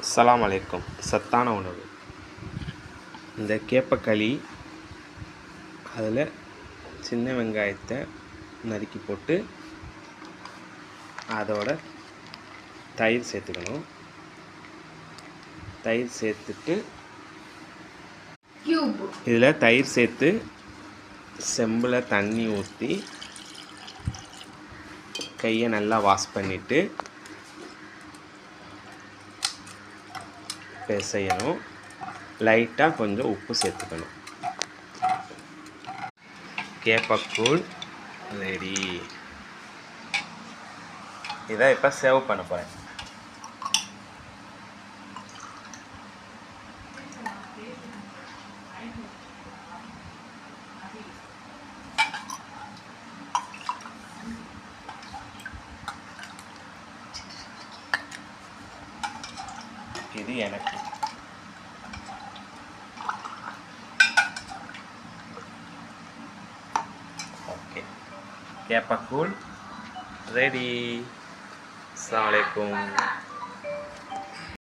அஸ்ஸலாமு அலைக்கும். சத்தான உணவு இந்த கேப்பக்களி. அதில் சின்ன வெங்காயத்தை நறுக்கி போட்டு அதோட தயிர் சேர்த்துக்கணும். தயிர் சேர்த்துட்டு இதில் தயிர் சேர்த்து செம்பில் தண்ணி ஊற்றி கையை நல்லா வாஷ் பண்ணிவிட்டு பிசையணும். லைட்டாக கொஞ்சம் உப்பு சேர்த்துக்கணும். கேப்பக்கூழ் ரெடி. இதை இப்போ சேவ் பண்ண போகிறேன். இது எனக்கு. ஓகே, கேப்பக்கூழ் ரெடி. அஸ்ஸலாமு அலைக்கும்.